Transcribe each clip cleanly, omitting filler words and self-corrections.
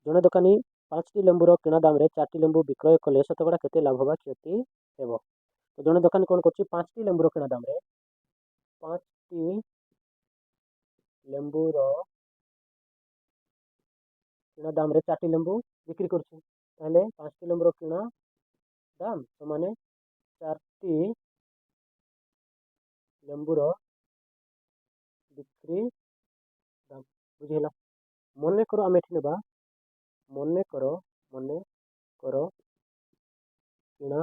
ଜଣେ ଦୋକାନୀ 5ଟି ଲେମ୍ବୁର କିଣା ଦାମରେ 4ଟି ଲେମ୍ବୁ ବିକ୍ରୟ କଲେ ଶତକଡ଼ା କେତେ ଲାଭ ବା କ୍ଷତି ହେବ? ତ ଜଣେ ଦୋକାନୀ କ'ଣ କରୁଛି, 5ଟି ଲେମ୍ବୁର କିଣା ଦାମରେ 5ଟି ଲେମ୍ବୁର କିଣା ଦାମରେ 4ଟି ଲେମ୍ବୁ ବିକ୍ରି କରୁଛି। ତାହେଲେ 5ଟି ଲେମ୍ବୁର କିଣା ଦାମ ସମାନେ 4ଟି ଲେମ୍ବୁର ବିକ୍ରି ଦାମ। ବୁଝିହେଲା? ମନେକର ଆମେ ଏଠି ନେବା, ମନେକର କିଣା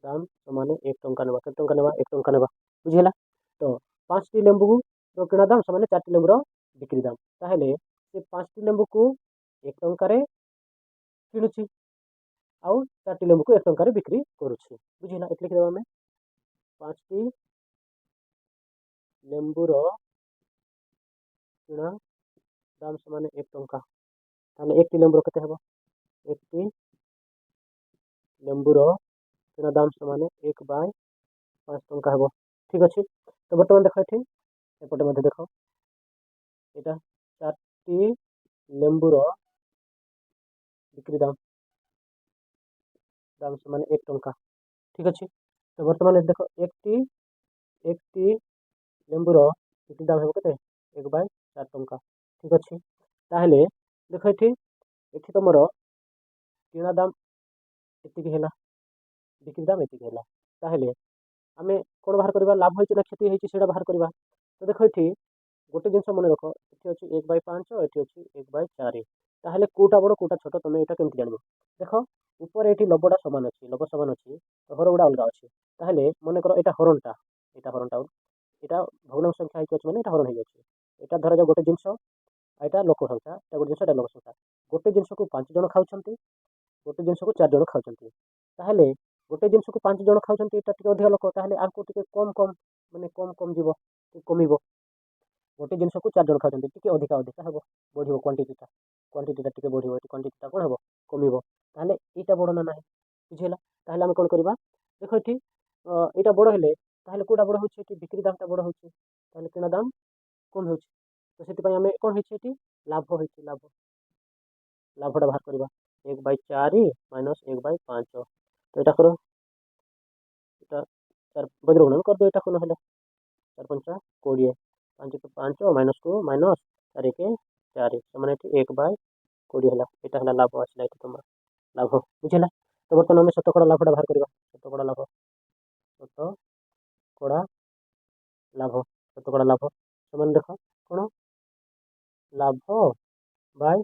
ଦାମ ସମାନେ 1 ଟଙ୍କା ନେବା। କେତେ ଟଙ୍କା ନେବା? 1 ଟଙ୍କା ନେବା। ବୁଝିହେଲା? ତ 5ଟି ଲେମ୍ବୁର କିଣା ଦାମ ସମାନେ 4ଟି ଲେମ୍ବୁର ବିକ୍ରି ଦାମ। ତାହେଲେ ସେ 5ଟି ଲେମ୍ବୁକୁ 1 ଟଙ୍କାରେ କିଣୁଛି ଆଉ 4ଟି ଲେମ୍ବୁକୁ 1 ଟଙ୍କାରେ ବିକ୍ରି କରୁଛି। ବୁଝିହେଲା? ଏଠି ଲେଖିଦେବା ଆମେ 5ଟି ଲେମ୍ବୁର କିଣା ଦାମ ସମାନେ 1 ଟଙ୍କା। ତାହେଲେ 1ଟି ଲେମ୍ବୁର କେତେ ହେବ? 1ଟି ଲେମ୍ବୁର କିଣା ଦାମ ସମାନେ 1/5 ଟଙ୍କା ହେବ। ଠିକ୍ ଅଛି। ତ ବର୍ତ୍ତମାନ ଦେଖ, ଏଠି ଏପଟେ ମଧ୍ୟ ଦେଖ, ଏଇଟା 4ଟି ଲେମ୍ବୁର ବିକ୍ରି ଦାମ ସମାନେ 1 ଟଙ୍କା। ଠିକ୍ ଅଛି। ତ ବର୍ତ୍ତମାନ ଏଠି ଦେଖ, 1ଟି ଲେମ୍ବୁର ବିକ୍ରି ଦାମ ହେବ କେତେ? 1/4 ଟଙ୍କା। ଠିକ୍ ଅଛି। ତାହେଲେ ଦେଖ, ଏଠି ତମର କିଣା ଦାମ ଏତିକି ହେଲା, ବିକ୍ରି ଦାମ ଏତିକି ହେଲା। ତାହେଲେ ଆମେ କ'ଣ ବାହାର କରିବା? ଲାଭ ହେଇଛି ନା କ୍ଷତି ହେଇଛି ସେଇଟା ବାହାର କରିବା। ତ ଦେଖ, ଏଠି ଗୋଟେ ଜିନିଷ ମନେ ରଖ, ଏଠି ଅଛି 1/5, ଏଠି ଅଛି 1/4। ତାହେଲେ କୋଉଟା ବଡ଼ କୋଉଟା ଛୋଟ ତମେ ଏଇଟା କେମିତି ଜାଣିବ? ଦେଖ, ଉପରେ ଏଠି ଲବଟା ସମାନ ଅଛି, ଲବ ସମାନ ଅଛି, ତ ହରଗୁଡ଼ା ଅଲଗା ଅଛି। ତାହେଲେ ମନେକର ଏଇଟା ହରଣଟା, ଏଇଟା ଭଗ୍ନାଂଶ ସଂଖ୍ୟା ହେଇକି ଅଛି, ମାନେ ଏଇଟା ହରଣ ହେଇଯାଉଛି। ଏଇଟା ଧରାଯାଉ ଗୋଟେ ଜିନିଷ, ଏଇଟା ଲୋକ ସଂଖ୍ୟା, ଏଇଟା ଗୋଟେ ଜିନିଷ, ଏଇଟା ଲୋକ ସଂଖ୍ୟା। ଗୋଟେ ଜିନିଷକୁ 5 ଜଣ ଖାଉଛନ୍ତି, ଗୋଟେ ଜିନିଷକୁ 4 ଜଣ ଖାଉଛନ୍ତି। ତାହେଲେ ଗୋଟେ ଜିନିଷକୁ 5 ଜଣ ଖାଉଛନ୍ତି, ଏଇଟା ଟିକେ ଅଧିକା ଲୋକ, ତାହେଲେ ଆଙ୍କୁ ଟିକେ କମ୍ ଯିବ, ଟିକେ କମିବ। ଗୋଟେ ଜିନିଷକୁ 4 ଜଣ ଖାଉଛନ୍ତି, ଟିକେ ଅଧିକା ହେବ, ବଢ଼ିବ କ୍ୱାଣ୍ଟିଟିଟା ଟିକେ ବଢ଼ିବ, ଏଠି କ୍ୱାଣ୍ଟିଟିଟା କ'ଣ ହେବ? କମିବ। ତାହେଲେ ଏଇଟା ବଡ଼ ନା ନାହିଁ? ବୁଝିହେଲା? ତାହେଲେ ଆମେ କ'ଣ କରିବା? ଦେଖ, ଏଠି ଏଇଟା ବଡ଼ ହେଲେ ତାହେଲେ କୋଉଟା ବଡ଼ ହେଉଛି? ଏଠି ବିକ୍ରି ଦାମଟା ବଡ଼ ହେଉଛି, ତାହେଲେ କିଣା ଦାମ କମ୍ ହେଉଛି। ତ ସେଥିପାଇଁ ଆମେ କ'ଣ ହେଇଛି, ଏଠି ଲାଭ ହେଇଛି। ଲାଭଟା ବାହାର କରିବା। 1/4 ମାଇନସ୍ 1/5। ତ ଏଇଟା କର, ଏଇଟା 4 ବଜ୍ରଗୁଣନ କରିଦିଅ, ଏଇଟା କ'ଣ ହେଲା? 4×5 20, 5କୁ 5 ମାଇନସ୍କୁ ମାଇନସ୍ 4 4 ସମାନେ ଏଠି 1/20 ହେଲା। ଏଇଟା ହେଲା ଲାଭ ଆସିଲା, ଏଠି ତମର ଲାଭ। ବୁଝିହେଲା? ତ ବର୍ତ୍ତମାନ ଆମେ ଶତକଡ଼ା ଲାଭଟା ବାହାର କରିବା। ଶତକଡ଼ା ଲାଭ ସମାନ ଦେଖ, କ'ଣ? ଲାଭ ବାଇ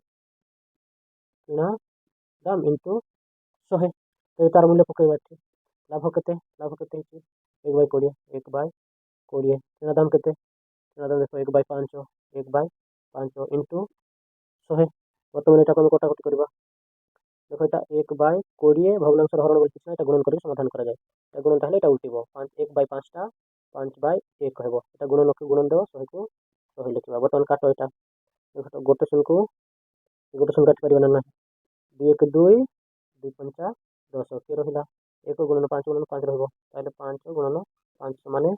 କିଣା ଦାମ ଇଣ୍ଟୁ 100। ତ ତାର ମୂଲ୍ୟ ପକାଇବା ଏଠି। ଲାଭ କେତେ ହେଇଛି? 1/20, 1/20। କିଣା ଦାମ କେତେ? କିଣା ଦାମ ଦେଖ 1/5, 1/5 ଇଣ୍ଟୁ 100। ବର୍ତ୍ତମାନ ଏଇଟାକୁ ଆମେ କଟାକଟି କରିବା। ଦେଖ, ଏଇଟା 1/20 ଭଗ୍ନାଂଶର ହରଣ ବୋଲି କିଛି ନାହିଁ, ଏଇଟା ଗୁଣନ କରିକି ସମାଧାନ କରାଯାଏ। ଏଇଟା ଗୁଣନଟା ହେଲେ ଏଇଟା ଉଲ୍ଟିବ, 1/5ଟା 5/1 ହେବ। ଏଇଟା ଗୁଣନ ଦେବ, 100କୁ 100 ଲେଖିବା। ବର୍ତ୍ତମାନ କାଟ ଏଇଟା। ଦେଖ, ଗୋଟେ ସଂଖ୍ୟା କାଟି ପାରିବା ନା ନାହିଁ? 2 1 2, 2 5 10, କିଏ ରହିଲା? 1 ଗୁଣନ 5 ଗୁଣନ 5 ରହିବ। ତାହେଲେ 5 ଗୁଣନ 5 ସମାନେ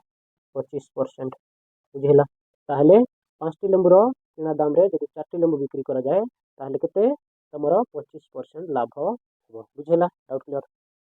25%। ବୁଝିହେଲା? ତାହେଲେ 5ଟି ଲେମ୍ବୁର କିଣା ଦାମରେ ଯଦି 4ଟି ଲେମ୍ବୁ ବିକ୍ରି କରାଯାଏ, ତାହେଲେ କେତେ? ତମର 25% ଲାଭ ହେବ। ବୁଝିହେଲା? Doubt clear?